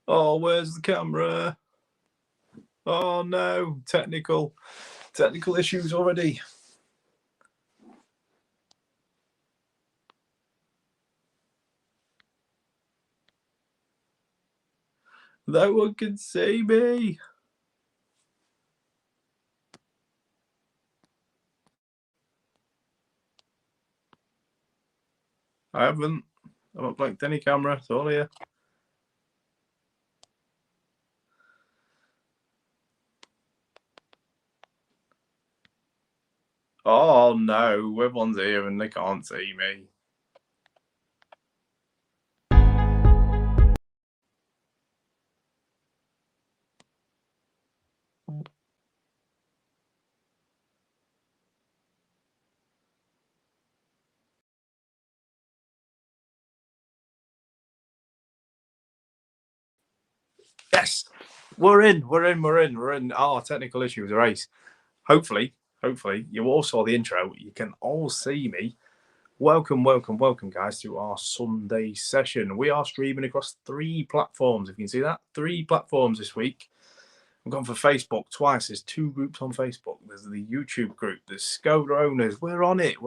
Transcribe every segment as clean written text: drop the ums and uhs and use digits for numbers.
Oh, where's the camera? Oh no, technical issues already. No one can see me. I haven't blanked any camera. It's all here. Oh no, everyone's here and they can't see me. Yes, we're in. Oh, technical issues, race. Hopefully, you all saw the intro. You can all see me. Welcome, guys, to our Sunday session. We are streaming across 3 platforms. If you can see that, 3 platforms this week. I've gone for Facebook twice. There's 2 groups on Facebook. There's the YouTube group. There's Skoda owners. We're on it.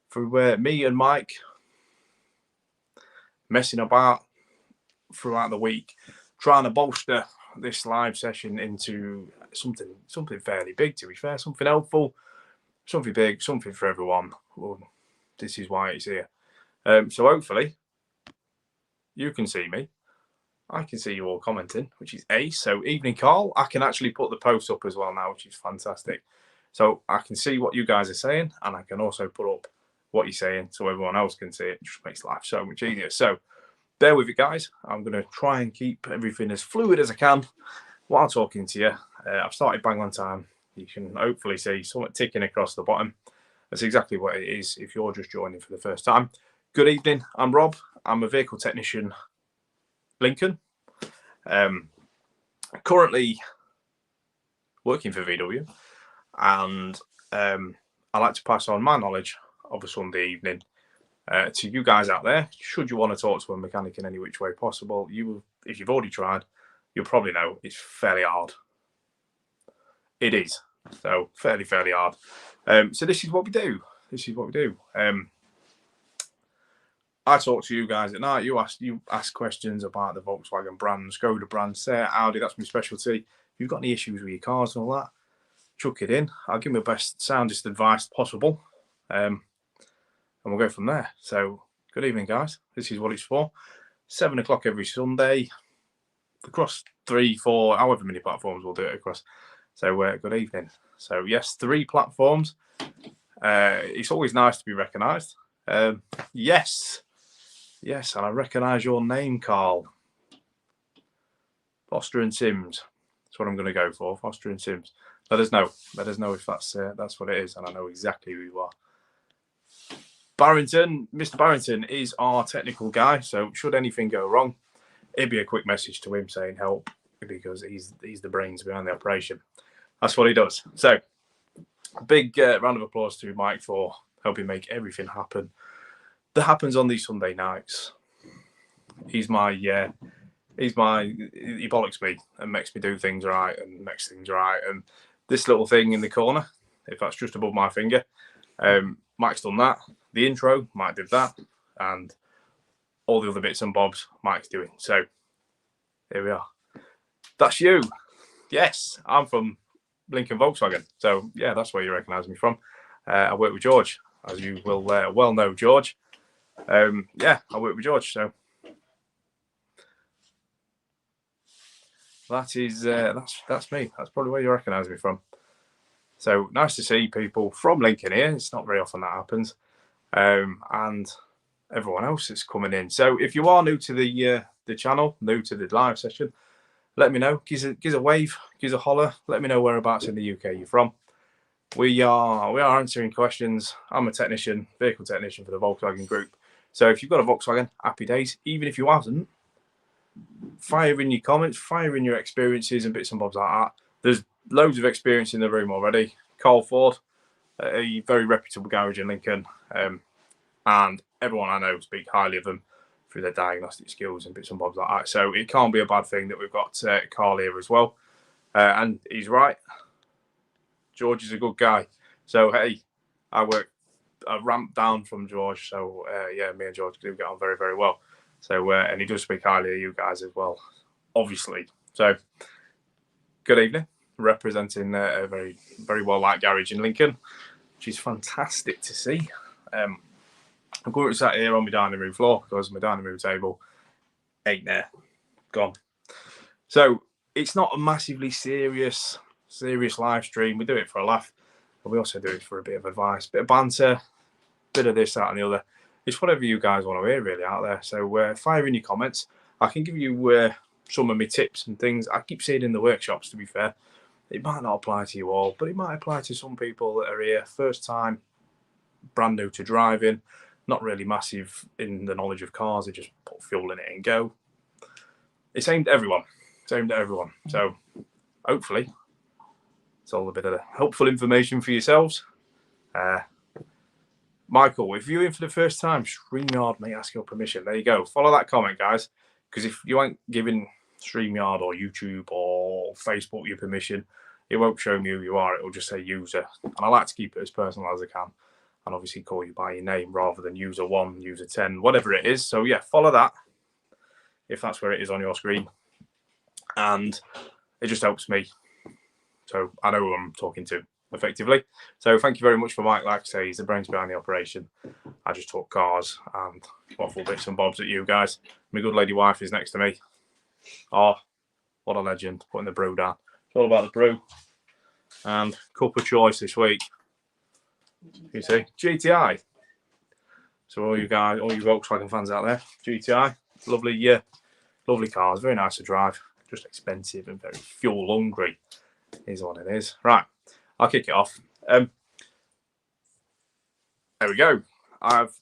For me and Mike messing about throughout the week, trying to bolster this live session into something fairly big. To be fair, something helpful, something big, something for everyone. Well, this is why it's here. So hopefully you can see me. I can see you all commenting, which is ace. So evening, Carl. I can actually put the post up as well now, which is fantastic. So I can see what you guys are saying, and I can also put up what you're saying so everyone else can see it. It just makes life so much easier. So bear with it, guys. I'm going to try and keep everything as fluid as I can while talking to you. I've started bang on time. You can hopefully see something ticking across the bottom. That's exactly what it is if you're just joining for the first time. Good evening. I'm Rob. I'm a vehicle technician, Lincoln. Currently working for VW, and I like to pass on my knowledge of a Sunday evening to you guys out there. Should you want to talk to a mechanic in any which way possible, if you've already tried, you'll probably know it's fairly hard. It is. So fairly hard. So this is what we do. I talk to you guys at night. You ask questions about the Volkswagen brand, Skoda brand, Seat, Audi. That's my specialty. If you've got any issues with your cars and all that, chuck it in. I'll give my best soundest advice possible, and we'll go from there. So good evening, guys. This is what it's for. 7 o'clock every Sunday across 3, 4, however many platforms we'll do it across. So good evening. So yes, 3 platforms. It's always nice to be recognised. Yes, and I recognise your name, Carl. Foster and Sims. That's what I'm going to go for. Foster and Sims. Let us know if that's what it is, and I know exactly who you are. Barrington, Mr. Barrington is our technical guy. So should anything go wrong, it'd be a quick message to him saying help, because he's the brains behind the operation. That's what he does. So a big round of applause to Mike for helping make everything happen that happens on these Sunday nights. He bollocks me and makes me do things right and makes things right. And this little thing in the corner, if that's just above my finger, Mike's done that. The intro, Mike did that, and all the other bits and bobs Mike's doing. So here we are. That's you. Yes, I'm from Lincoln Volkswagen. So yeah, that's where you recognise me from. I work with George, as you will well know George. I work with George. So that is that's me. That's probably where you recognise me from. So nice to see people from Lincoln here. It's not very often that happens, and everyone else that's coming in. So if you are new to the channel, new to the live session, let me know. Give us a wave, give us a holler. Let me know whereabouts in the UK you're from. We are answering questions. I'm a technician, vehicle technician for the Volkswagen Group. So if you've got a Volkswagen, happy days. Even if you haven't, fire in your comments, fire in your experiences and bits and bobs like that. There's loads of experience in the room already. Carl Ford, a very reputable garage in Lincoln, and everyone I know speak highly of them through their diagnostic skills and bits and bobs like that. So it can't be a bad thing that we've got Carl here as well. And he's right. George is a good guy. So, hey, I ramped down from George. So, yeah, me and George do get on very, very well. So, and he does speak highly of you guys as well, obviously. So, good evening. Representing a very, very well-liked garage in Lincoln, which is fantastic to see. I'm currently sat here on my dining room floor because my dining room table ain't there. Gone. So, it's not a massively serious live stream. We do it for a laugh, but we also do it for a bit of advice, bit of banter, bit of this, that, and the other. It's whatever you guys want to hear, really, out there. So fire in your comments. I can give you some of my tips and things. I keep seeing in the workshops, to be fair. It might not apply to you all, but it might apply to some people that are here, first time, brand new to driving, not really massive in the knowledge of cars. They just put fuel in it and go. It's aimed at everyone. So hopefully it's all a bit of helpful information for yourselves. Michael, if you're in for the first time, StreamYard may ask your permission. There you go. Follow that comment, guys, because if you ain't giving StreamYard or YouTube or Facebook your permission, it won't show me who you are. It will just say user. And I like to keep it as personal as I can and obviously call you by your name rather than user 1, user 10, whatever it is. So, yeah, follow that if that's where it is on your screen. And it just helps me. So I know who I'm talking to effectively. So thank you very much for Mike. Like I say, he's the brains behind the operation. I just talk cars and waffle bits and bobs at you guys. My good lady wife is next to me. Oh, what a legend, putting the brew down. It's all about the brew. And cup of choice this week. You see, GTI. So all you guys, all you Volkswagen fans out there, GTI, lovely cars, very nice to drive, just expensive and very fuel hungry is what it is. Right, I'll kick it off. There we go. I have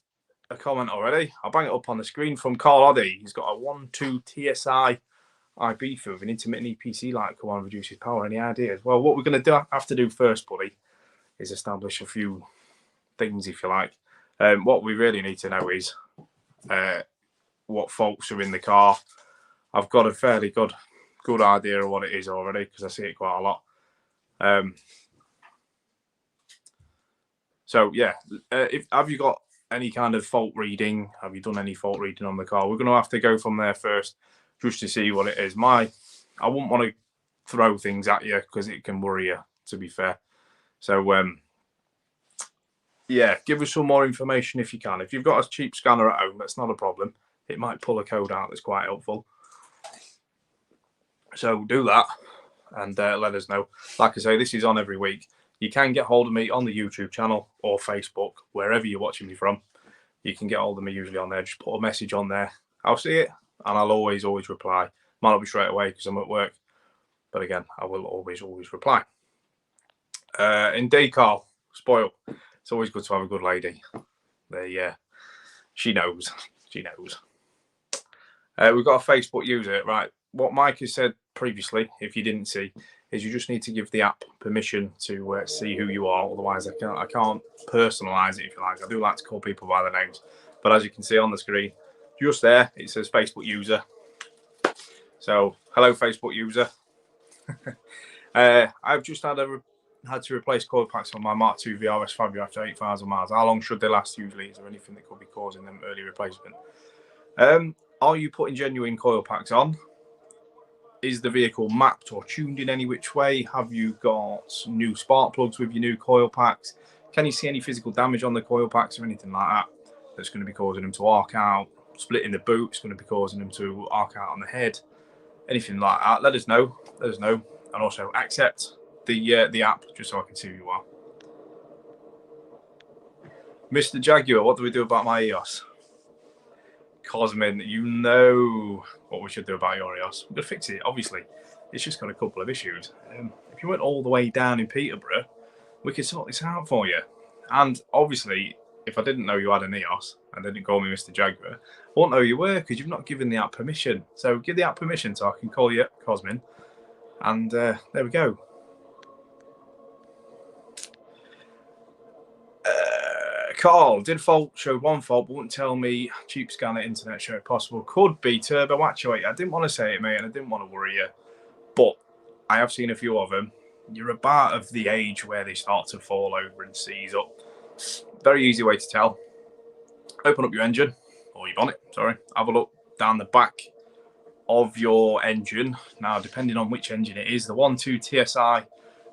a comment already. I'll bang it up on the screen from Carl Oddy. He's got a 1.2 TSI IB for with an intermittent EPC light. Come on, reduces power. Any ideas? Well, what we're going to have to do first, buddy, is establish a few things, if you like. What we really need to know is what faults are in the car. I've got a fairly good idea of what it is already because I see it quite a lot. So yeah, have you got any kind of fault reading? Have you done any fault reading on the car? We're going to have to go from there first just to see what it is. I wouldn't want to throw things at you because it can worry you, to be fair. So yeah, give us some more information if you can. If you've got a cheap scanner at home, that's not a problem. It might pull a code out that's quite helpful. So do that and let us know. Like I say, this is on every week. You can get hold of me on the YouTube channel or Facebook, wherever you're watching me from. You can get hold of me usually on there. Just put a message on there. I'll see it and I'll always reply. Might not be straight away because I'm at work. But again, I will always reply. Indeed, Carl, spoil. It's always good to have a good lady. She knows. We've got a Facebook user, right? What Mike has said previously, if you didn't see, is you just need to give the app permission to see who you are. Otherwise, I can't personalise it, if you like. I do like to call people by their names. But as you can see on the screen, just there, it says Facebook user. So, hello, Facebook user. I've just had to replace coil packs on my Mark II VRS Fabia after 8,000 miles. How long should they last usually? Is there anything that could be causing them early replacement? Are you putting genuine coil packs on? Is the vehicle mapped or tuned in any which way? Have you got new spark plugs with your new coil packs? Can you see any physical damage on the coil packs or anything like that that's going to be causing them to arc out? Splitting the boot is going to be causing them to arc out on the head. Anything like that, let us know. And also accept the app just so I can see who you are. Mr. Jaguar, what do we do about my EOS? Cosmin, you know what we should do about your EOS. We're going to fix it, obviously. It's just got a couple of issues. If you went all the way down in Peterborough, we could sort this out for you. And obviously, if I didn't know you had an EOS and didn't call me Mr. Jaguar, I wouldn't know you were because you've not given the app permission. So give the app permission so I can call you Cosmin. And there we go. Carl, did fault, showed one fault, but wouldn't tell me. Cheap scanner internet showed possible. Could be turbo actuator. I didn't want to say it, mate, and I didn't want to worry you. But I have seen a few of them. You're about of the age where they start to fall over and seize up. Very easy way to tell. Open up your engine, or your bonnet, sorry. Have a look down the back of your engine. Now, depending on which engine it is, the 1.2 TSI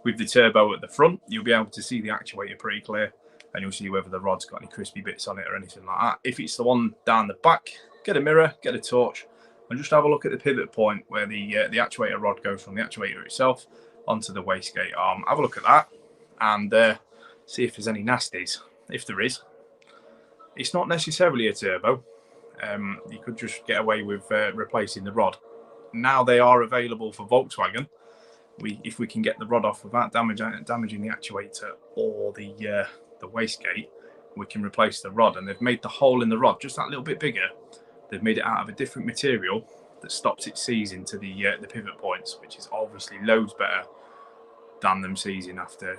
with the turbo at the front, you'll be able to see the actuator pretty clear, and you'll see whether the rod's got any crispy bits on it or anything like that. If it's the one down the back, get a mirror, get a torch, and just have a look at the pivot point where the actuator rod goes from the actuator itself onto the wastegate arm. Have a look at that and see if there's any nasties. If there is, it's not necessarily a turbo. You could just get away with replacing the rod. Now they are available for Volkswagen. If we can get the rod off without damaging the actuator or the wastegate, we can replace the rod. And they've made the hole in the rod just that little bit bigger. They've made it out of a different material that stops it seizing to the pivot points, which is obviously loads better than them seizing after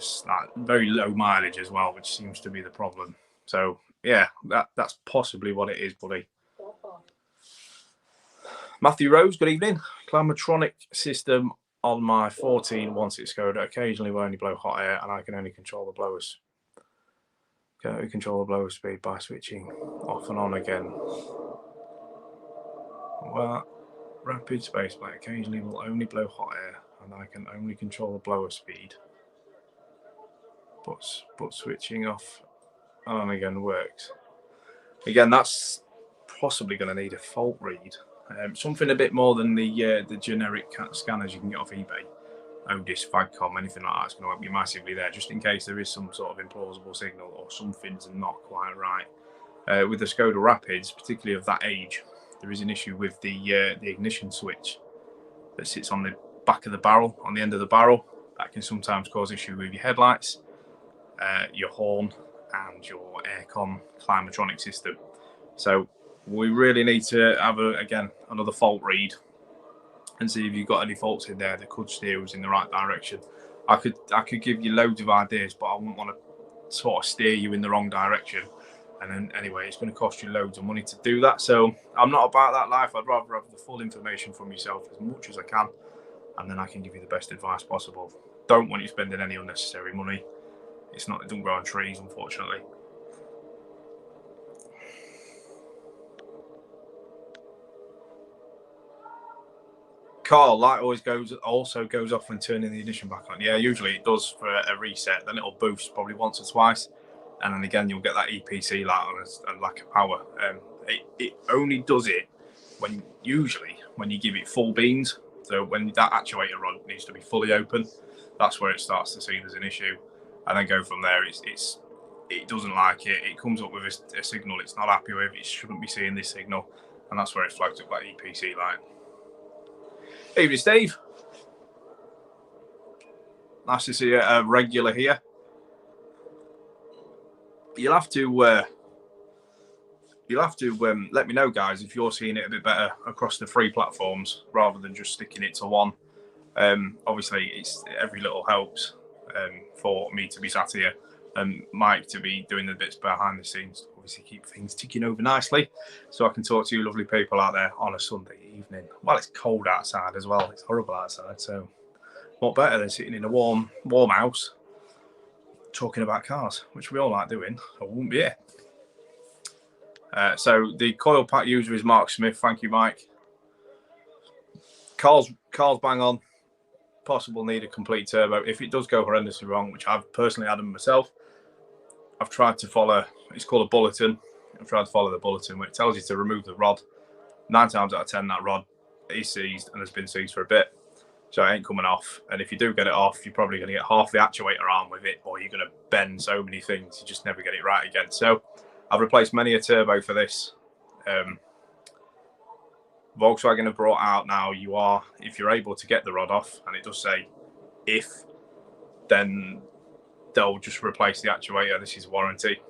very low mileage as well, which seems to be the problem. So yeah, that's possibly what it is, buddy. Matthew Rose, good evening. Climatronic system on my 14 1.6 Skoda. Occasionally will only blow hot air, and I can only control the blowers. Can only control the blower speed by switching off and on again. Well, rapid spaceplate occasionally will only blow hot air, and I can only control the blower speed. But switching off and on again works. Again, that's possibly going to need a fault read. Something a bit more than the generic scanners you can get off eBay. Otis, Fagcom, anything like that's going to help you massively there, just in case there is some sort of implausible signal or something's not quite right. With the Skoda Rapids, particularly of that age, there is an issue with the ignition switch that sits on the back of the barrel, on the end of the barrel. That can sometimes cause issue with your headlights, your horn, and your aircon climatronic system. So we really need to have another fault read and see if you've got any faults in there that could steer us in the right direction. I could give you loads of ideas, but I wouldn't want to sort of steer you in the wrong direction. And then anyway, it's going to cost you loads of money to do that. So I'm not about that life. I'd rather have the full information from yourself as much as I can, and then I can give you the best advice possible. Don't want you spending any unnecessary money. It doesn't grow on trees, unfortunately. Carl, light also goes off when turning the ignition back on. Yeah, usually it does for a reset. Then it'll boost probably once or twice, and then again you'll get that EPC light on a lack of power. It only does it when you give it full beans. So when that actuator rod needs to be fully open, that's where it starts to see there's an issue, and then go from there. It doesn't like it. It comes up with a signal it's not happy with. It shouldn't be seeing this signal, and that's where it flags up that EPC light. Evening, Steve. Nice to see a regular here. You'll have to let me know, guys, if you're seeing it a bit better across the three platforms rather than just sticking it to one. Obviously, every little helps for me to be sat here and Mike to be doing the bits behind the scenes. Obviously, keep things ticking over nicely, so I can talk to you lovely people out there on a Sunday evening. Well, it's cold outside as well. It's horrible outside, so what better than sitting in a warm house talking about cars, which we all like doing. I wouldn't be here. So the coil pack user is Mark Smith. Thank you, Mike. Carl's bang on. Possible need a complete turbo. If it does go horrendously wrong, which I've personally had them myself, I've tried to follow, it's called a bulletin. I've tried to follow the bulletin where it tells you to remove the rod. 9 times out of 10, that rod is seized and has been seized for a bit. So it ain't coming off. And if you do get it off, you're probably going to get half the actuator arm with it, or you're going to bend so many things, you just never get it right again. So I've replaced many a turbo for this. Volkswagen have brought out now, if you're able to get the rod off, and it does say if, then they'll just replace the actuator. This is warranty.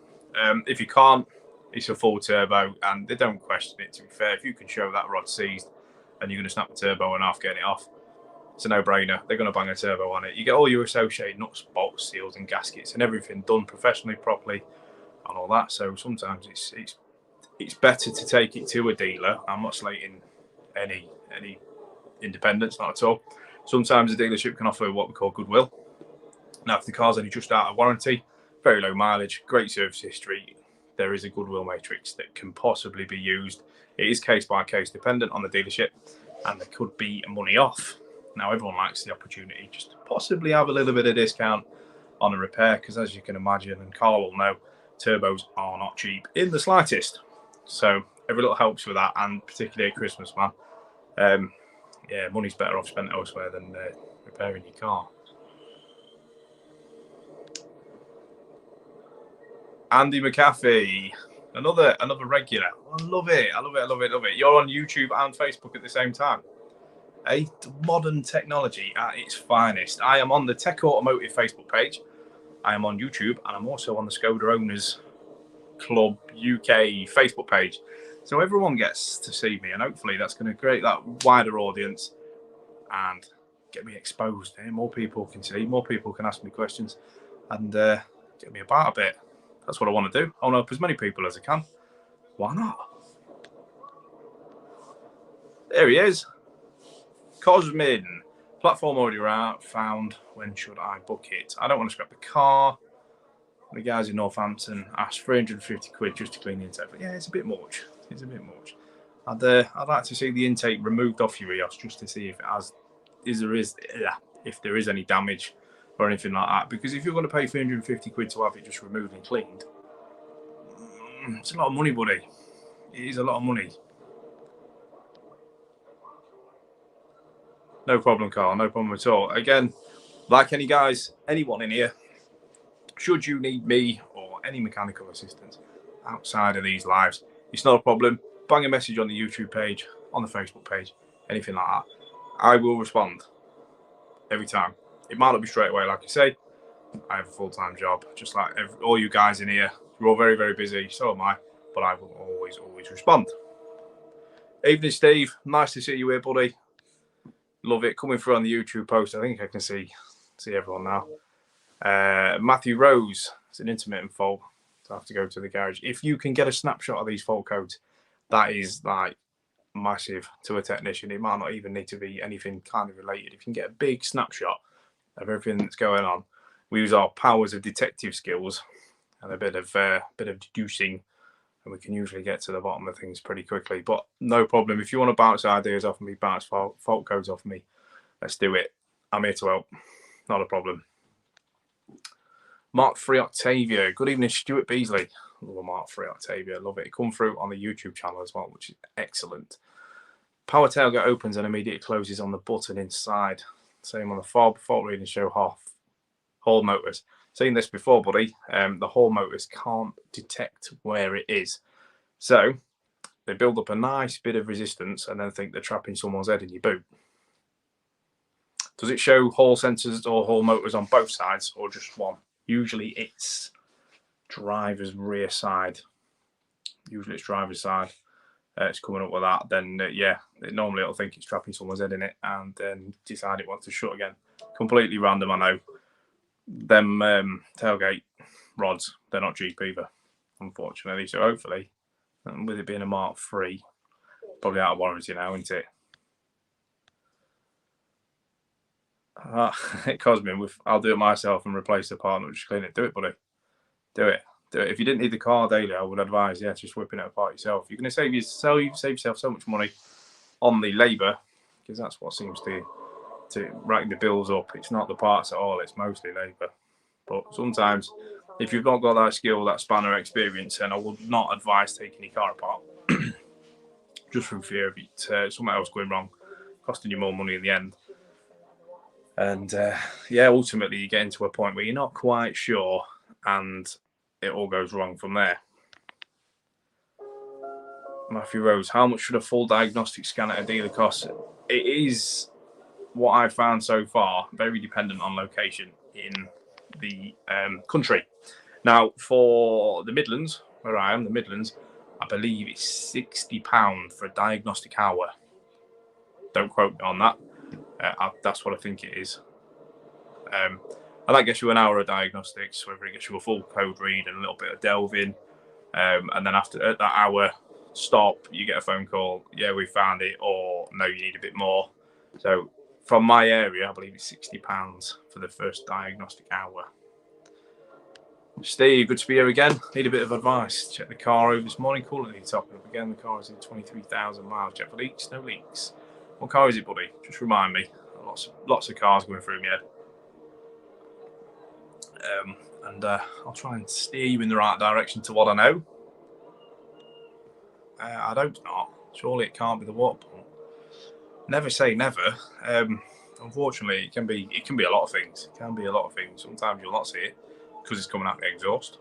If you can't, it's a full turbo, and they don't question it, to be fair. If you can show that rod seized and you're going to snap the turbo in half getting it off, it's a no-brainer. They're going to bang a turbo on it. You get all your associated nuts, bolts, seals and gaskets and everything done professionally, properly. and all that. So sometimes it's better to take it to a dealer. I'm not slating any independence, not at all. Sometimes a dealership can offer what we call goodwill. Now, if the car's only just out of warranty, very low mileage, great service history, there is a goodwill matrix that can possibly be used. It is case by case dependent on the dealership, and there could be money off. Now, everyone likes the opportunity just to possibly have a little bit of discount on a repair, because as you can imagine, and Carl will know, turbos are not cheap in the slightest. So every little helps with that, and particularly at Christmas, man. Yeah, money's better off spent elsewhere than repairing your car. Andy McAfee, another regular. I love it. You're on YouTube and Facebook at the same time. Modern technology at its finest. I am on the Tech Automotive Facebook page. I am on YouTube, and I'm also on the Skoda Owners Club UK Facebook page. So everyone gets to see me, and hopefully that's going to create that wider audience and get me exposed. More people can see, more people can ask me questions, and get me about a bit. That's what I want to do. I want to help as many people as I can. Why not? There he is. Cosmin. Platform already found. When should I book it? I don't want to scrap the car. The guys in Northampton asked 350 quid just to clean the intake. But yeah, it's a bit much. I'd like to see the intake removed off your EOS just to see if it has, if there is any damage or anything like that. Because if you're going to pay 350 quid to have it just removed and cleaned, it's a lot of money, buddy. It is a lot of money. No problem, Carl. No problem at all. Again, like anyone in here, should you need me or any mechanical assistance outside of these lives, it's not a problem. Bang a message on the YouTube page, on the Facebook page, anything like that. I will respond every time. It might not be straight away, like I say. I have a full-time job, just like all you guys in here. You're all very, very busy. So am I. But I will always respond. Evening, Steve. Nice to see you here, buddy. Love it. Coming through on the YouTube post. I think I can see everyone now. Matthew Rose. It's an intermittent fault. So I have to go to the garage. If you can get a snapshot of these fault codes, that is like massive to a technician. It might not even need to be anything kind of related. If you can get a big snapshot of everything that's going on, we use our powers of detective skills and a bit of deducing, and we can usually get to the bottom of things pretty quickly. But no problem. If you want to bounce ideas off me, bounce fault codes off me, let's do it. I'm here to help. Not a problem. Mark 3 Octavia. Good evening, Stuart Beasley. Love Mark 3 Octavia. Love it. Come through on the YouTube channel as well, which is excellent. Power tailgate opens and immediately closes on the button inside. Same on the fob. Fault readings show Hall motors. Seen this before, buddy. The Hall motors can't detect where it is. So they build up a nice bit of resistance and then think they're trapping someone's head in your boot. Does it show Hall sensors or Hall motors on both sides or just one? Usually it's driver's rear side. It's coming up with that. Then, normally it'll think it's trapping someone's head in it and then decide it wants to shut again. Completely random, I know. Them tailgate rods, they're not cheap either, unfortunately. So hopefully, with it being a Mark 3, probably out of warranty now, isn't it? Cosmin, I'll do it myself and replace the part and just clean it. Do it, buddy. Do it. If you didn't need the car daily, I would advise, just whipping it apart yourself. You're going to save yourself so much money on the labour, because that's what seems to rack the bills up. It's not the parts at all, it's mostly labour. But sometimes, if you've not got that skill, that spanner experience, then I would not advise taking your car apart just from fear of it, something else going wrong, costing you more money in the end. And ultimately you get into a point where you're not quite sure and it all goes wrong from there. Matthew Rose, how much should a full diagnostic scan at a dealer cost? It is, what I've found so far, very dependent on location in the country. Now, for the Midlands, where I am, I believe it's £60 for a diagnostic hour. Don't quote me on that. That's what I think it is. And And that gets you an hour of diagnostics, whether it gets you a full code read and a little bit of delving. And then after that hour stop, you get a phone call. Yeah, we found it, or no, you need a bit more. So from my area, I believe it's £60 for the first diagnostic hour. Steve, good to be here again. Need a bit of advice. Check the car over this morning. Coolant needs topping up again. The car is in 23,000 miles. Check for leaks. No leaks. What car is it, buddy? Just remind me. Lots of cars going through my head. And I'll try and steer you in the right direction to what I know. I don't not. Surely it can't be the water pump. Never say never. Unfortunately, it can be a lot of things. It can be a lot of things. Sometimes you'll not see it because it's coming out the exhaust.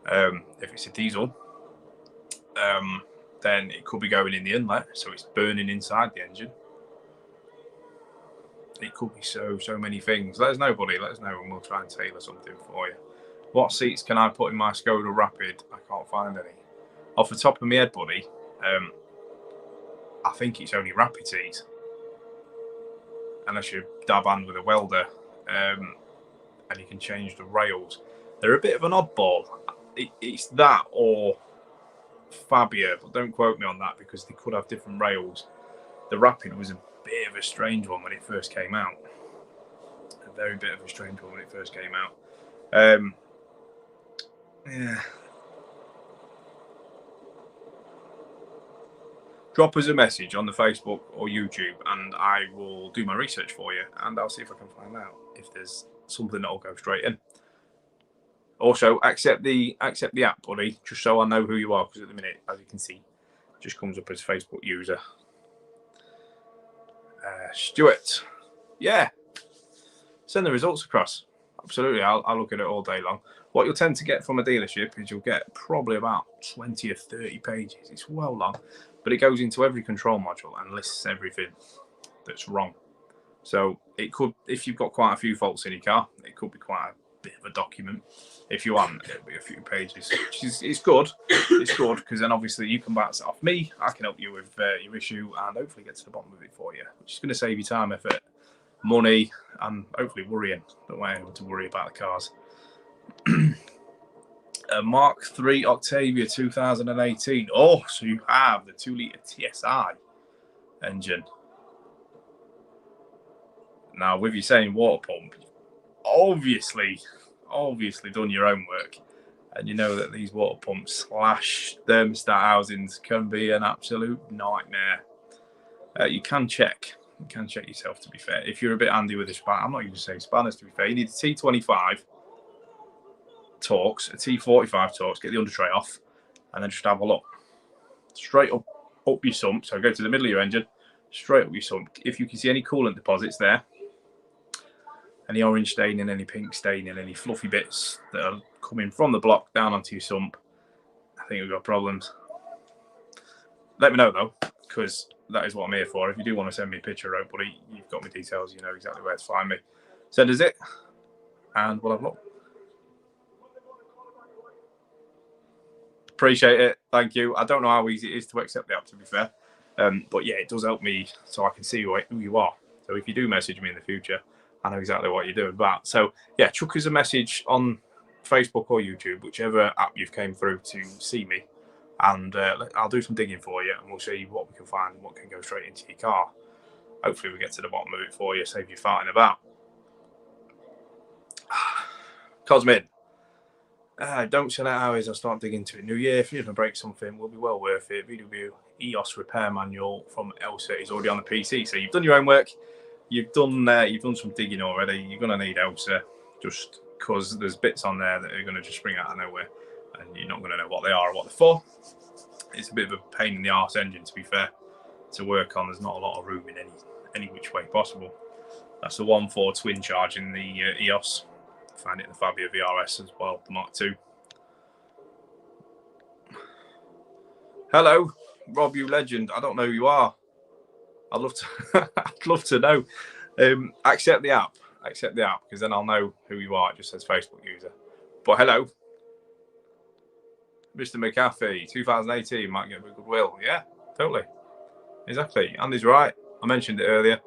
If it's a diesel, then it could be going in the inlet, so it's burning inside the engine. It could be so many things. Let us know, buddy. Let us know, and we'll try and tailor something for you. What seats can I put in my Skoda Rapid? I can't find any. Off the top of my head, buddy, I think it's only Rapid seats. Unless you dab hand with a welder, and you can change the rails. They're a bit of an oddball. It's that or Fabia, but don't quote me on that because they could have different rails. The Rapid was a bit of a strange one when it first came out. A very bit of a strange one when it first came out. Yeah. Drop us a message on the Facebook or YouTube and I will do my research for you and I'll see if I can find out if there's something that'll go straight in. Also, accept the app, buddy, just so I know who you are, because at the minute, as you can see, it just comes up as Facebook user. Stuart, yeah, send the results across. Absolutely, I'll look at it all day long. What you'll tend to get from a dealership is you'll get probably about 20 or 30 pages. It's well long, but it goes into every control module and lists everything that's wrong. So it could, if you've got quite a few faults in your car, it could be quite a bit of a document. If you want, it'll be a few pages, which is it's good. It's good because then obviously you can bounce it off me. I can help you with your issue and hopefully get to the bottom of it for you, which is going to save you time, effort, money, and hopefully worrying. Don't want to worry about the cars. Mark III Octavia 2018. Oh, so you have the 2-litre TSI engine. Now, with you saying water pump, obviously done your own work, and you know that these water pumps / thermostat housings can be an absolute nightmare. You can check yourself, to be fair. If you're a bit handy with the span, I'm not even saying spanners, to be fair. You need a T25 Torx, a T45 Torx, get the under tray off, and then just have a look. Straight up your sump, so go to the middle of your engine, straight up your sump. If you can see any coolant deposits there, any orange staining, any pink staining, any fluffy bits that are coming from the block down onto your sump, I think we've got problems. Let me know, though, because that is what I'm here for. If you do want to send me a picture, buddy, you've got my details. You know exactly where to find me. Send us it, and we'll have a look. Appreciate it. Thank you. I don't know how easy it is to accept the app, to be fair. But yeah, it does help me so I can see who you are. So if you do message me in the future, I know exactly what you're doing about. So yeah, chuck us a message on Facebook or YouTube, whichever app you've came through to see me. And I'll do some digging for you and we'll see what we can find and what can go straight into your car. Hopefully we get to the bottom of it for you, save you fighting about. Cosmin. Don't sell out hours. I'll start digging into it. New year, if you're going to break something, will be well worth it. VW EOS repair manual from Elsa is already on the PC. So you've done your own work. You've done some digging already. You're going to need Elsa just because there's bits on there that are going to just spring out of nowhere and you're not going to know what they are or what they're for. It's a bit of a pain in the arse engine, to be fair, to work on. There's not a lot of room in any which way possible. That's the 1.4 twin charge in the EOS. Find it in the Fabia VRS as well, the Mark II. Hello, Rob, you legend. I don't know who you are. I'd love to know. Accept the app, because then I'll know who you are. It just says Facebook user. But hello, Mr. McAfee, 2018 might get a bit of goodwill. Yeah, totally, exactly. Andy's right. I mentioned it earlier.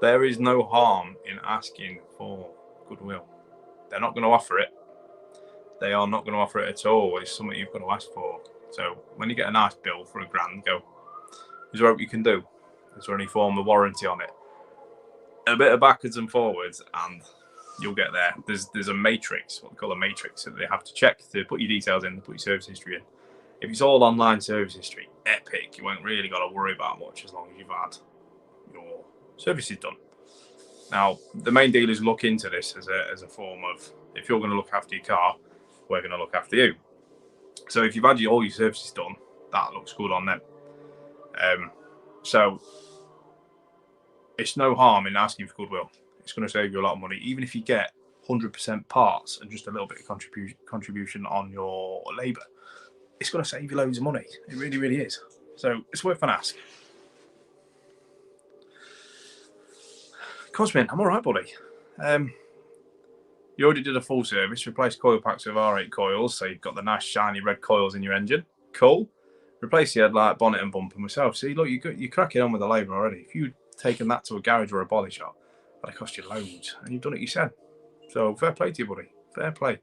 There is no harm in asking for goodwill. They're not going to offer it. They are not going to offer it at all. It's something you've got to ask for. So when you get a nice bill for £1,000, go, is there what you can do? Is there any form of warranty on it? A bit of backwards and forwards, and you'll get there. There's a matrix, what they call a matrix, that they have to check to put your details in, to put your service history in. If it's all online service history, epic. You won't really got to worry about much as long as you've had your services done. Now, the main dealers look into this as a form of, if you're going to look after your car, we're going to look after you. So if you've had all your services done, that looks good on them. So it's no harm in asking for goodwill. It's going to save you a lot of money, even if you get 100% parts and just a little bit of contribution on your labour. It's going to save you loads of money. It really, really is. So it's worth an ask. Cosmin, I'm all right, buddy. You already did a full service, replaced coil packs with R8 coils, so you've got the nice shiny red coils in your engine. Cool. Replace the headlight, bonnet and bumper myself. See, look, you're cracking on with the labour already. If you'd taken that to a garage or a body shop, that'd cost you loads, and you've done it yourself. So fair play to you, buddy. Fair play.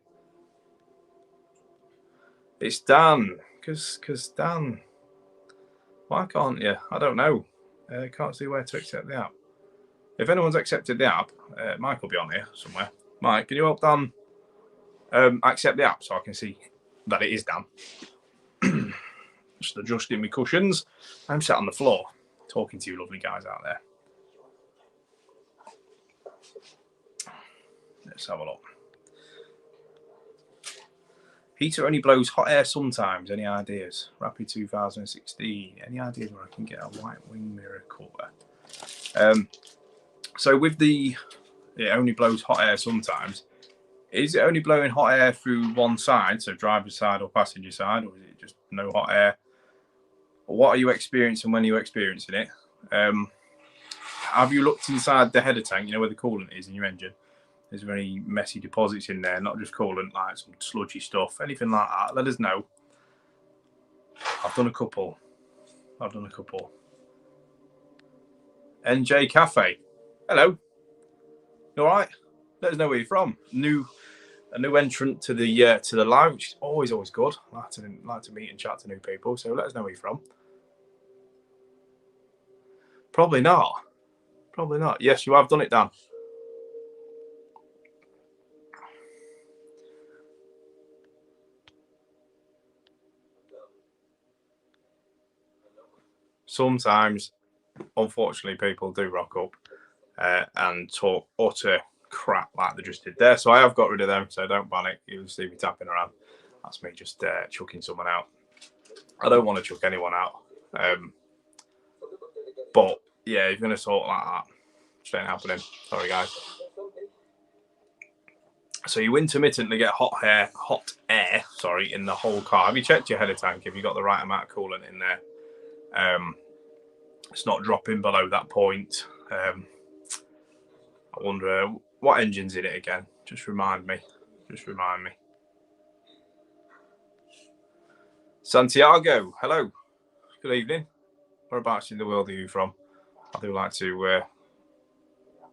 It's Dan, because Dan, why can't you? I don't know. Can't see where to accept the app. If anyone's accepted the app, Mike will be on here somewhere. Mike, can you help Dan accept the app so I can see that it is Dan? Just adjusting my cushions. I'm sat on the floor talking to you lovely guys out there. Let's have a look. Heater only blows hot air sometimes. Any ideas? Rapid 2016. Any ideas where I can get a white wing mirror cover? So with the, it only blows hot air sometimes. Is it only blowing hot air through one side, so driver's side or passenger side, or is it just no hot air? What are you experiencing when you're experiencing it? Have you looked inside the header tank, you know where the coolant is in your engine? Is there any messy deposits in there? Not just coolant, like some sludgy stuff, anything like that. Let us know. I've done a couple. NJ Cafe. Hello. You all right? Let us know where you're from. A new entrant to the live, which is always good. I like to meet and chat to new people. So let us know where you're from. Probably not. Yes, you have done it, Dan. Sometimes, unfortunately, people do rock up and talk utter crap like they just did there. So I have got rid of them, so don't panic. You'll see me tapping around. That's me just chucking someone out. I don't want to chuck anyone out. But, yeah, if you're going to talk like that, just ain't happening. Sorry, guys. So you intermittently get hot air, in the whole car. Have you checked your header tank? Have you got the right amount of coolant in there? It's not dropping below that point. I wonder what engine's in it again. Just remind me. Santiago, hello. Good evening. Whereabouts in the world are you from? I do like to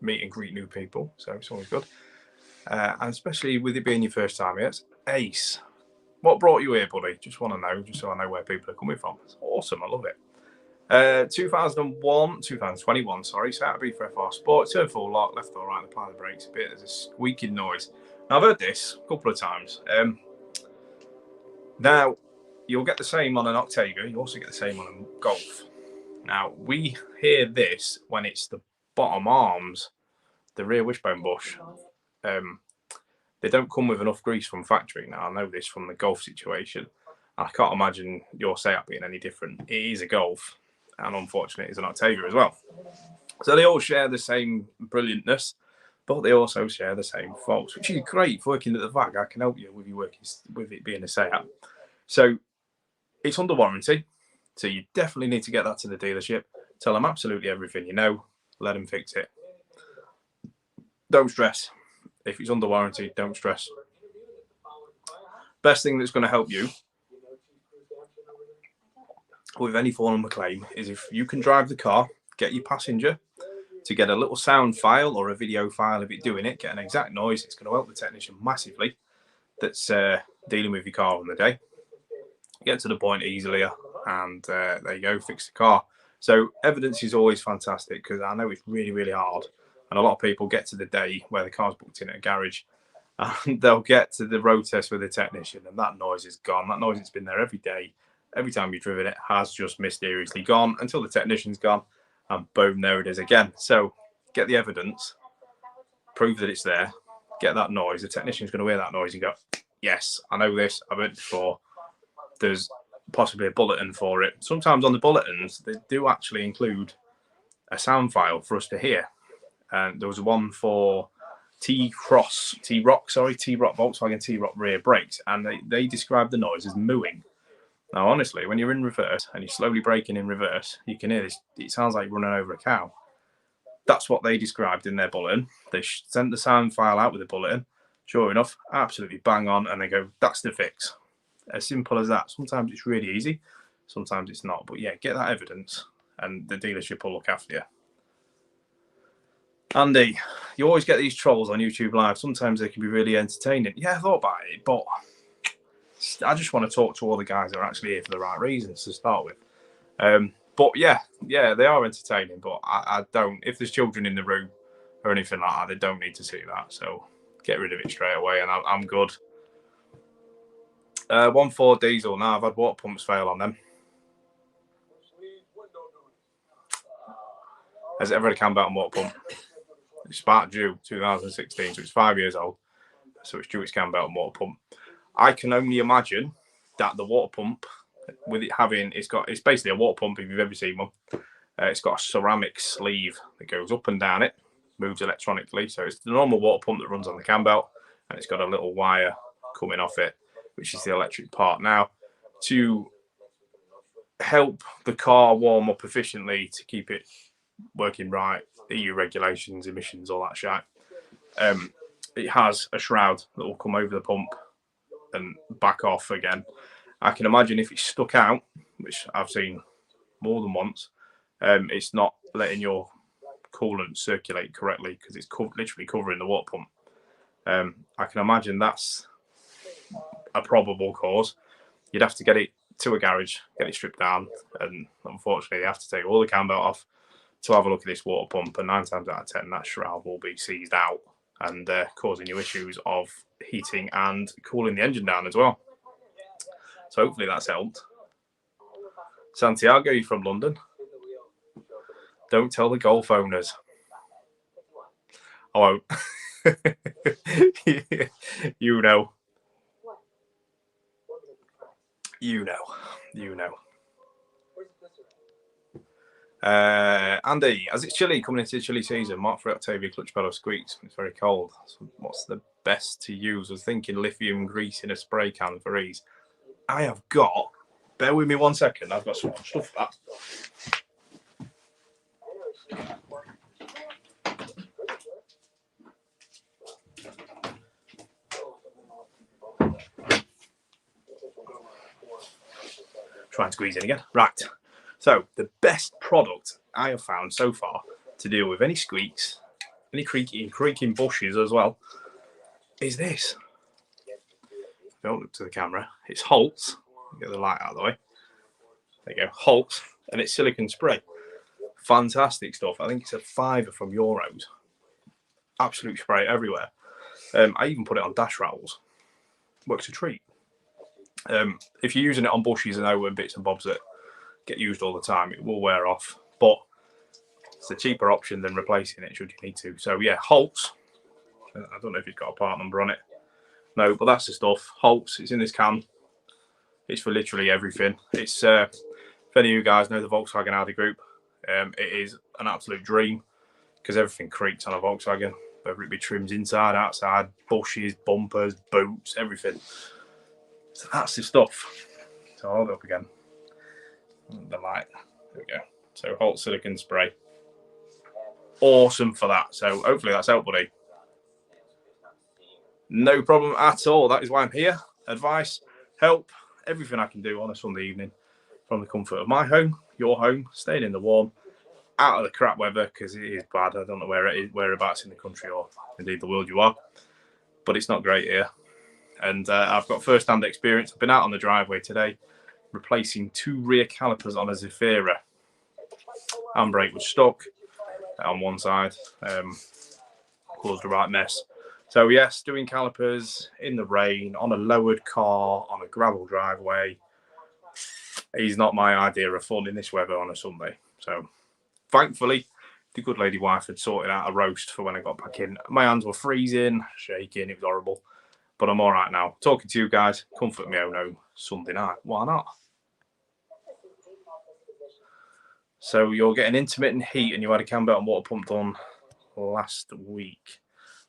meet and greet new people, so it's always good. And especially with it being your first time here. It's Ace. What brought you here, buddy? Just want to know, just so I know where people are coming from. It's awesome. I love it. 2021, sorry, Saturday for FR Sport, turn full lock, left or right, apply the brakes a bit, there's a squeaking noise. Now, I've heard this a couple of times. Now, you'll get the same on an Octavia, you also get the same on a Golf. Now, we hear this when it's the bottom arms, the rear wishbone bush. They don't come with enough grease from factory. Now, I know this from the Golf situation. I can't imagine your setup being any different. It is a Golf. And unfortunately, it's an Octavia as well. So they all share the same brilliantness, but they also share the same faults, which is great for working at the VAG. I can help you with your working with it being a Seat. So it's under warranty. So you definitely need to get that to the dealership. Tell them absolutely everything you know. Let them fix it. Don't stress. If it's under warranty, don't stress. Best thing that's going to help you with any form of claim is if you can drive the car, get your passenger to get a little sound file or a video file of it doing it, get an exact noise. It's going to help the technician massively that's dealing with your car on the day. Get to the point easily, and there you go, fix the car. So evidence is always fantastic, because I know it's really, really hard. And a lot of people get to the day where the car's booked in at a garage, and they'll get to the road test with the technician, and that noise is gone. That noise that's been there every day, every time you've driven it, has just mysteriously gone until the technician's gone, and boom, there it is again. So get the evidence, prove that it's there, get that noise. The technician's going to hear that noise and go, yes, I know this, I've heard it before. There's possibly a bulletin for it. Sometimes on the bulletins, they do actually include a sound file for us to hear. And there was one for T-Rock Volkswagen T-Rock rear brakes, and they described the noise as mooing. Now, honestly, when you're in reverse and you're slowly braking in reverse, you can hear this. It sounds like running over a cow. That's what they described in their bulletin. They sent the sound file out with the bulletin. Sure enough, absolutely bang on, and they go, that's the fix. As simple as that. Sometimes it's really easy, sometimes it's not. But yeah, get that evidence, and the dealership will look after you. Andy, you always get these trolls on YouTube Live. Sometimes they can be really entertaining. Yeah, I thought about it, but I just want to talk to all the guys that are actually here for the right reasons to start with. But yeah, they are entertaining, but I don't, if there's children in the room or anything like that, they don't need to see that. So get rid of it straight away, and I'm good. 1.4 diesel. Now I've had water pumps fail on them. Has it ever had a cam out on water pump? It's about due 2016, so it's 5 years old. So it's due its cam out on water pump. I can only imagine that the water pump, with it having, it's basically a water pump if you've ever seen one. It's got a ceramic sleeve that goes up and down it, moves electronically. So it's the normal water pump that runs on the cam belt, and it's got a little wire coming off it, which is the electric part. Now, to help the car warm up efficiently, to keep it working right, EU regulations, emissions, all that shit, it has a shroud that will come over the pump and back off again. I can imagine if it's stuck out, which I've seen more than once, it's not letting your coolant circulate correctly because it's literally covering the water pump. I can imagine that's a probable cause. You'd have to get it to a garage, get it stripped down, and unfortunately, you have to take all the cam belt off to have a look at this water pump. And 9 times out of 10, that shroud will be seized out and causing you issues of heating and cooling the engine down as well. So hopefully that's helped. Santiago, you from London? Don't tell the Golf owners. I won't. You know. You know. Andy, as it's chilly, coming into the chilly season, Mark 3 Octavia clutch pedal squeaks. It's very cold. So what's the best to use? I was thinking lithium grease in a spray can for ease. I have got, bear with me 1 second, I've got some stuff for that. Try and squeeze in again. Right. So the best product I have found so far to deal with any squeaks, any creaking bushes as well, is this. Don't look to the camera. It's Holt's. Get the light out of the way. There you go. Holt's, and it's silicone spray. Fantastic stuff. I think it's a £5 from Euros. Absolute spray everywhere. I even put it on dash rattles. Works a treat. If you're using it on bushes and over bits and bobs that get used all the time, it will wear off, but it's a cheaper option than replacing it should you need to. So yeah, Holt's. I don't know if it's got a part number on it. No, but that's the stuff. Holt's. It's in this can. It's for literally everything. It's if any of you guys know the Volkswagen Audi group, it is an absolute dream because everything creaks on a Volkswagen, whether it be trims inside, outside, bushes, bumpers, boots, everything. So that's the stuff. So I'll hold it up again. The light. There we go. So Holt's silicone spray. Awesome for that. So hopefully that's helped, buddy. No problem at all. That is why I'm here. Advice, help, everything I can do on a Sunday evening from the comfort of my home, your home, staying in the warm. out of the crap weather, because it is bad. I don't know whereabouts in the country or indeed the world you are, but it's not great here. And I've got first-hand experience. I've been out on the driveway today, replacing 2 rear calipers on a Zafira. Handbrake was stuck on one side, caused a right mess. So yes, doing calipers in the rain, on a lowered car, on a gravel driveway, is not my idea of fun in this weather on a Sunday. So thankfully, the good lady wife had sorted out a roast for when I got back in. My hands were freezing, shaking, it was horrible. But I'm all right now. Talking to you guys, comfort me, oh no, Sunday night. Why not? So you're getting intermittent heat and you had a cam belt and water pump done last week.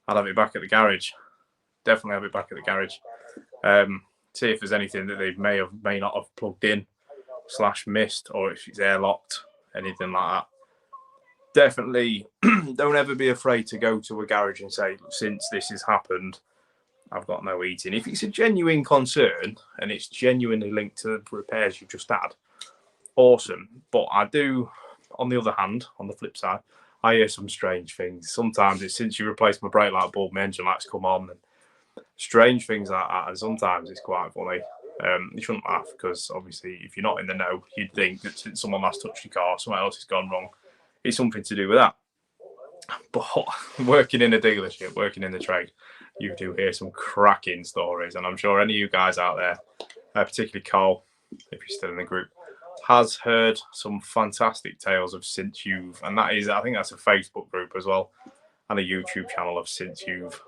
I'll have it back at the garage. Definitely have it back at the garage. See if there's anything that they may not have plugged in / missed, or if it's airlocked, anything like that. Definitely don't ever be afraid to go to a garage and say, since this has happened, I've got no heating. If it's a genuine concern and it's genuinely linked to the repairs you've just had, awesome. But I do, on the other hand, on the flip side, I hear some strange things. Sometimes it's since you replaced my brake light bulb, my engine lights come on, and strange things like that. And sometimes it's quite funny. You shouldn't laugh, because obviously if you're not in the know, you'd think that since someone last touched your car, something else has gone wrong. It's something to do with that. But working in a dealership, working in the trade, you do hear some cracking stories. And I'm sure any of you guys out there, particularly Carl, if you're still in the group, has heard some fantastic tales of Since You've. And that is, I think that's a Facebook group as well, and a YouTube channel of Since You've.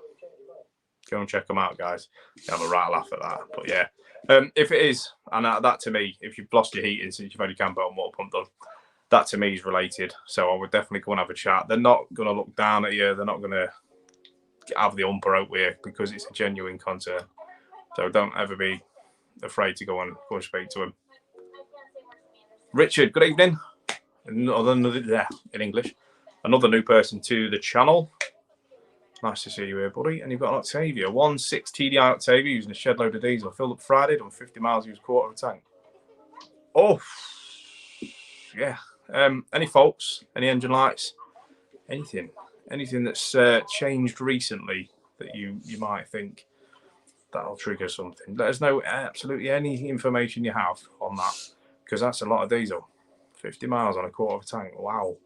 Go and check them out, guys. You have a right laugh at that. But yeah, if it is, and that to me, if you've lost your heating since you've had your cam belt and water pump done, that to me is related. So I would definitely go and have a chat. They're not going to look down at you. They're not going to have the umper out with you, because it's a genuine concern. So don't ever be afraid to go and speak to them. Richard, good evening. In English. Another new person to the channel. Nice to see you here, buddy. And you've got an Octavia. 1.6 TDI Octavia using a shed load of diesel. Filled up Friday, done 50 miles, used quarter of a tank. Oh, yeah. Any faults? Any engine lights? Anything that's changed recently that you might think that'll trigger something? Let us know absolutely any information you have on that, because that's a lot of diesel. 50 miles on a quarter of a tank. Wow.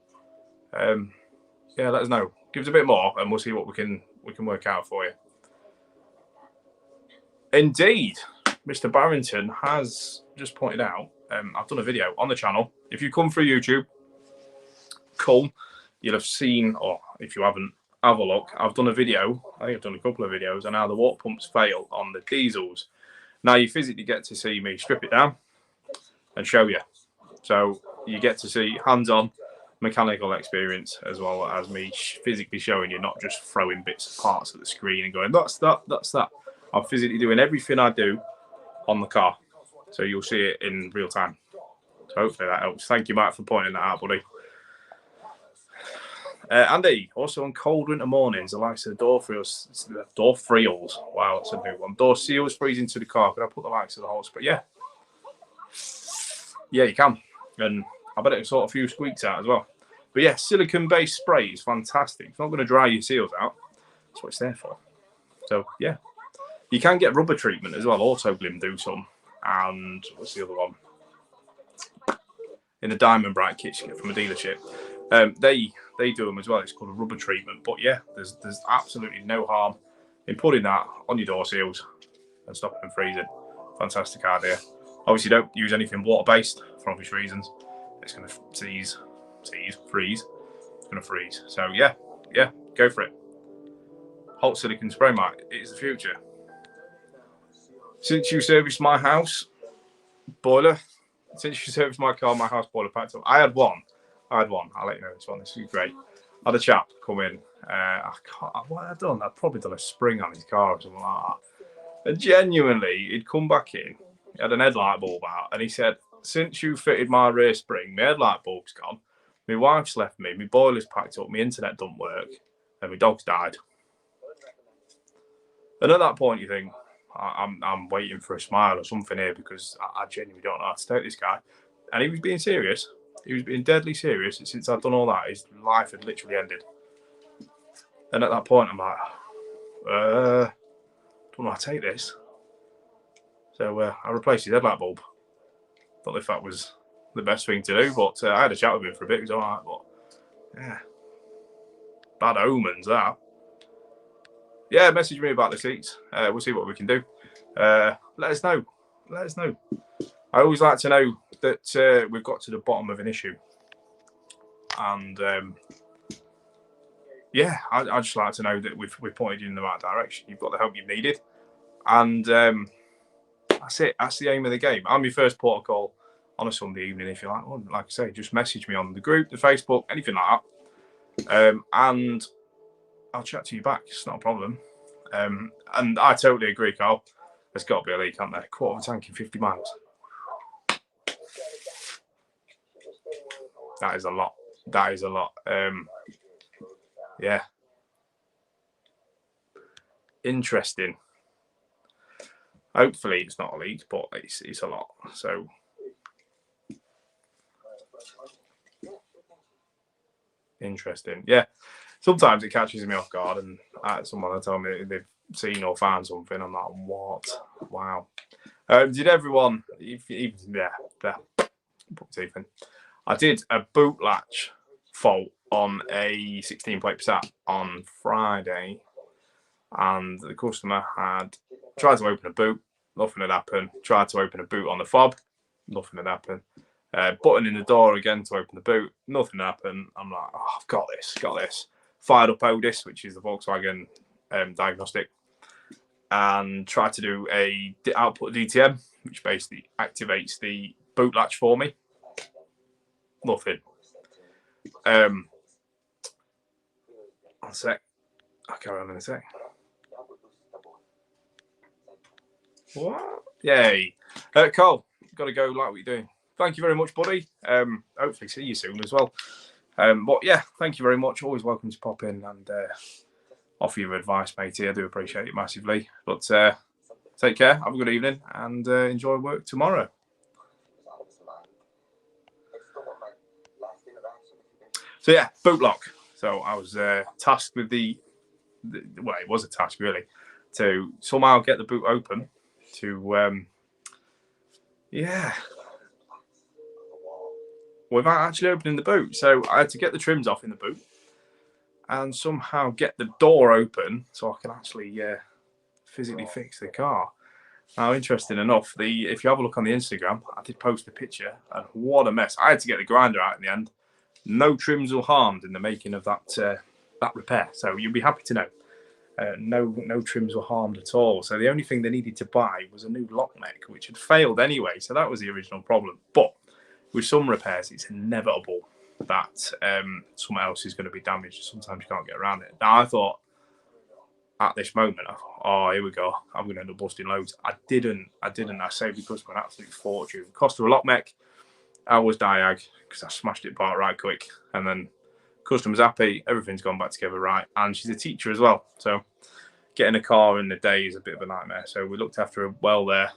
Yeah, let us know. Give us a bit more, and we'll see what we can work out for you. Indeed, Mr. Barrington has just pointed out, I've done a video on the channel. If you come through YouTube, cool, you'll have seen, or if you haven't, have a look. I've done a video, I think I've done a couple of videos on how the water pumps fail on the diesels. Now you physically get to see me strip it down and show you. So you get to see hands-on mechanical experience, as well as me physically showing you, not just throwing bits of parts at the screen and going, that's that. I'm physically doing everything I do on the car. So you'll see it in real time. So hopefully that helps. Thank you, Mike, for pointing that out, buddy. Andy, also on cold winter mornings, the likes of the door frills. Wow, that's a new one. Door seals freezing to the car. Could I put the likes of the whole spray? Yeah. Yeah, you can. And I bet it'll sort a few squeaks out as well. But yeah, silicone-based spray is fantastic. It's not going to dry your seals out. That's what it's there for. So, yeah. You can get rubber treatment as well. Autoglim do some. And what's the other one? In the Diamond Bright kits you get from a dealership. They do them as well. It's called a rubber treatment. But yeah, there's absolutely no harm in putting that on your door seals and stopping them freezing. Fantastic idea. Obviously, don't use anything water-based for obvious reasons. It's going to freeze. It's going to freeze. So yeah, go for it. Holt silicone spray mark. It is the future. Since you serviced my house boiler, since you serviced my car, my house boiler packed up. I had one. I'll let you know this one. This is great. I had a chap come in. What had I done? I'd probably done a spring on his car or something like that. And genuinely, he'd come back in. He had an headlight bulb out, and he said, since you fitted my rear spring, my headlight bulb's gone, my wife's left me, my boiler's packed up, my internet don't work, and my dog's died. And at that point, you think, I'm waiting for a smile or something here, because I genuinely don't know how to take this guy. And he was being serious. He was being deadly serious. And since I'd done all that, his life had literally ended. And at that point, I'm like, don't know how to take this. So I replaced his headlight bulb. Don't know if that was the best thing to do, but I had a chat with him for a bit. It was all right, but yeah, bad omens, that. Yeah, message me about the seats. We'll see what we can do. Let us know. Let us know. I always like to know that we've got to the bottom of an issue. And yeah, I just like to know that we've pointed you in the right direction. You've got the help you've needed. And that's it. That's the aim of the game. I'm your first port of call on a Sunday evening, if you like. Well, like I say, just message me on the group, the Facebook, anything like that. And I'll chat to you back. It's not a problem. And I totally agree, Carl. There's got to be a leak, hasn't there? Quarter of a tank in 50 miles. That is a lot. That is a lot. Yeah. Interesting. Hopefully it's not a leak, but it's a lot. So interesting. Yeah. Sometimes it catches me off guard, and someone will tell me they've seen or found something. I'm like, what? Wow. Did everyone? I did a boot latch fault on a 16-plate Passat on Friday, and the customer had tried to open a boot, nothing had happened. Tried to open a boot on the fob, nothing had happened. Button in the door again to open the boot, nothing happened. I'm like, oh, I've got this. Fired up Otis, which is the Volkswagen diagnostic, and tried to do a output DTM, which basically activates the boot latch for me. Nothing. One sec. I'll carry on in a sec. What? Yay. Cole, got to go like what you're doing. Thank you very much, buddy. Hopefully see you soon as well. But yeah, thank you very much. Always welcome to pop in and offer your advice, matey. I do appreciate it massively. But take care, have a good evening, and enjoy work tomorrow. So yeah, boot lock. So I was tasked with well, it was a task really, to somehow get the boot open to without actually opening the boot. So I had to get the trims off in the boot and somehow get the door open so I can actually physically fix the car. Now, interesting enough, if you have a look on the Instagram, I did post a picture, and what a mess. I had to get the grinder out in the end. No trims were harmed in the making of that repair. So you'll be happy to know. No trims were harmed at all. So the only thing they needed to buy was a new lock neck, which had failed anyway. So that was the original problem. But with some repairs, it's inevitable that something else is going to be damaged. Sometimes you can't get around it. Now, I thought at this moment, oh, here we go. I'm going to end up busting loads. I didn't. I saved the customer an absolute fortune. Cost her a lock neck. I was diag because I smashed it apart right quick. And then customer's happy. Everything's gone back together right. And she's a teacher as well. So getting a car in the day is a bit of a nightmare. So we looked after her well there.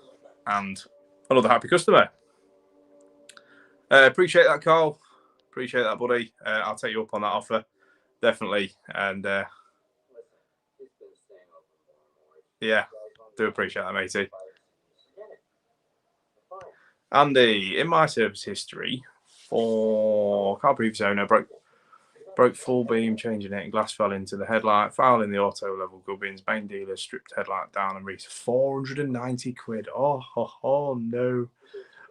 And another happy customer. Appreciate that, Carl. Appreciate that, buddy. I'll take you up on that offer. Definitely. And yeah, do appreciate that, matey. Andy, in my service history for car previous owner, broke full beam, changing it, and glass fell into the headlight, foul in the auto level gubbins, main dealer stripped headlight down and reached 490 quid. Oh, no.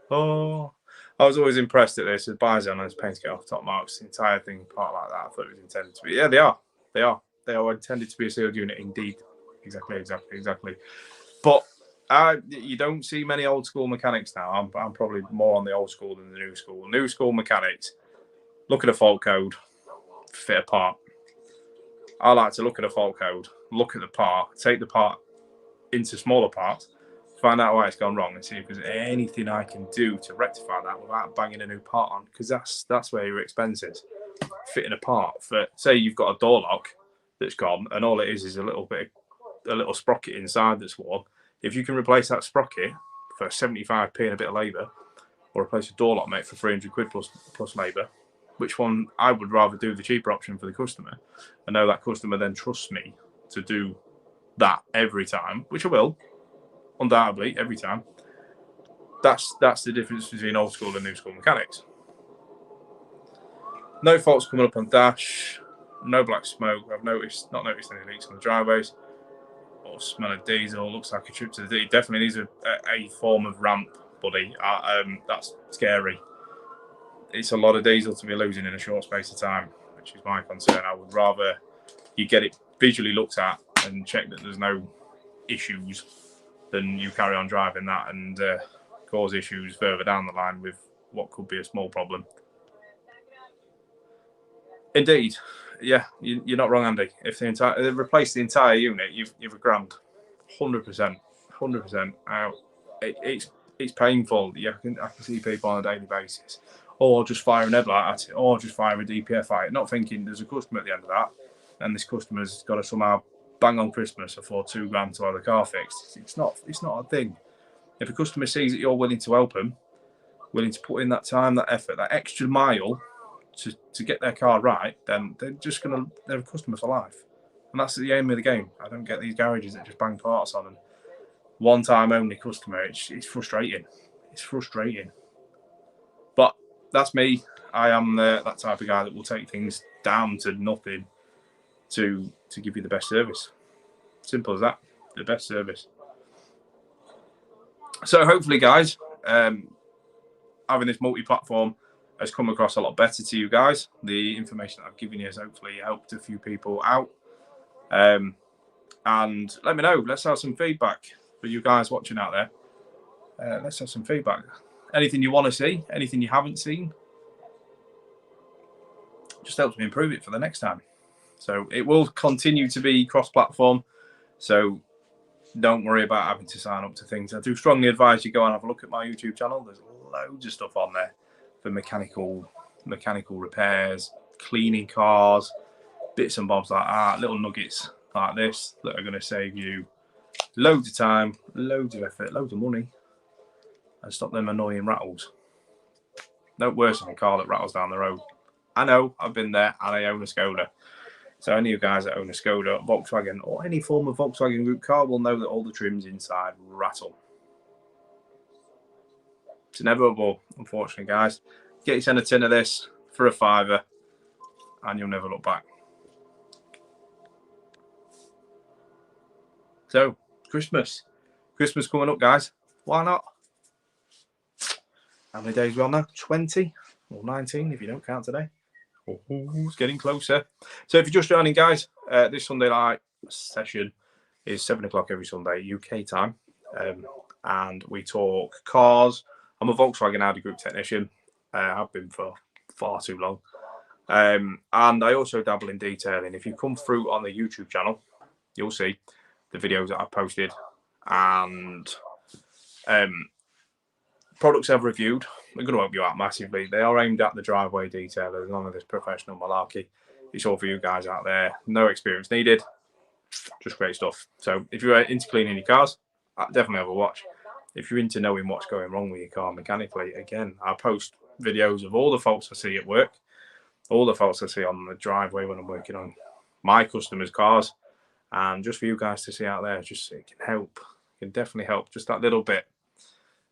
Oh, I was always impressed at this. As buys on his paint to get off top marks, the entire thing part like that. I thought it was intended to be. Yeah, they are. They are intended to be a sealed unit indeed. Exactly. But you don't see many old school mechanics now. I'm probably more on the old school than the new school. New school mechanics look at a fault code, fit a part. I like to look at a fault code, look at the part, take the part into smaller parts, find out why it's gone wrong, and see if there's anything I can do to rectify that without banging a new part on. Because that's where your expense is. Fitting a part for, say you've got a door lock that's gone, and all it is a little sprocket inside that's worn. If you can replace that sprocket for 75p and a bit of labour, or replace a door lock, mate, for 300 quid plus labour, which one I would rather do the cheaper option for the customer. I know that customer then trusts me to do that every time, which I will, undoubtedly, every time. That's the difference between old school and new school mechanics. No faults coming up on dash, no black smoke. I've not noticed any leaks on the driveways. Or smell of diesel. Looks like a trip to the D. Definitely needs a form of ramp, buddy. That's scary. It's a lot of diesel to be losing in a short space of time, which is my concern. I would rather you get it visually looked at and check that there's no issues than you carry on driving that and cause issues further down the line with what could be a small problem. Indeed, yeah, you're not wrong, Andy. If they replace the entire unit, you've a grand, 100%. It's painful. Yeah, I can see people on a daily basis. Or just fire an headlight at it, or just fire a DPF at it, not thinking there's a customer at the end of that, and this customer's got to somehow bang on Christmas for $2,000 to have the car fixed. It's not a thing. If a customer sees that you're willing to help them, willing to put in that time, that effort, that extra mile to get their car right, then they're a customer for life. And that's the aim of the game. I don't get these garages that just bang parts on and one time only customer. It's frustrating. It's frustrating. But that's me. I am that type of guy that will take things down to nothing to give you the best service. Simple as that. The best service. So hopefully, guys, having this multi-platform has come across a lot better to you guys. The information that I've given you has hopefully helped a few people out. And let me know. Let's have some feedback for you guys watching out there. Let's have some feedback. Anything you want to see, anything you haven't seen, just helps me improve it for the next time. So it will continue to be cross-platform. So don't worry about having to sign up to things. I do strongly advise you go and have a look at my YouTube channel. There's loads of stuff on there for mechanical repairs, cleaning cars, bits and bobs like that, little nuggets like this that are going to save you loads of time, loads of effort, loads of money, and stop them annoying rattles. No worse than a car that rattles down the road. I know, I've been there, and I own a Skoda. So any of you guys that own a Skoda, Volkswagen, or any form of Volkswagen Group car will know that all the trims inside rattle. It's inevitable, unfortunately, guys. Get yourself a tin of this for £5 and you'll never look back. So, Christmas coming up, guys. Why not? How many days are we on now? 20 or 19 if you don't count today. Oh, it's getting closer. So if you're just joining, guys, this Sunday night session is 7 o'clock every Sunday, UK time. And we talk cars. I'm a Volkswagen Audi Group technician. I have been for far too long. And I also dabble in detailing. If you come through on the YouTube channel, you'll see the videos that I've posted and products I've reviewed. They're going to help you out massively. They are aimed at the driveway detailer. None of this professional malarkey. It's all for you guys out there. No experience needed. Just great stuff. So if you're into cleaning your cars, definitely have a watch. If you're into knowing what's going wrong with your car mechanically, again, I post videos of all the faults I see at work, all the faults I see on the driveway when I'm working on my customers' cars, and just for you guys to see out there, just it can help. It can definitely help just that little bit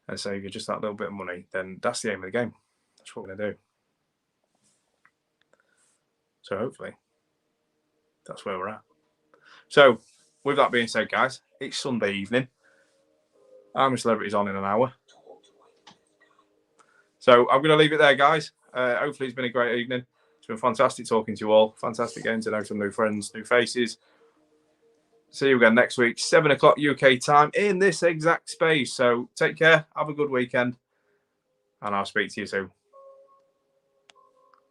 and save you just that little bit of money. Then that's the aim of the game. That's what we're going to do. So hopefully that's where we're at. So with that being said, guys, it's Sunday evening. I'm a Celebrity's on in an hour. So I'm going to leave it there, guys. Hopefully it's been a great evening. It's been fantastic talking to you all. Fantastic getting to know some new friends, new faces. See you again next week, 7 o'clock UK time in this exact space. So take care. Have a good weekend. And I'll speak to you soon.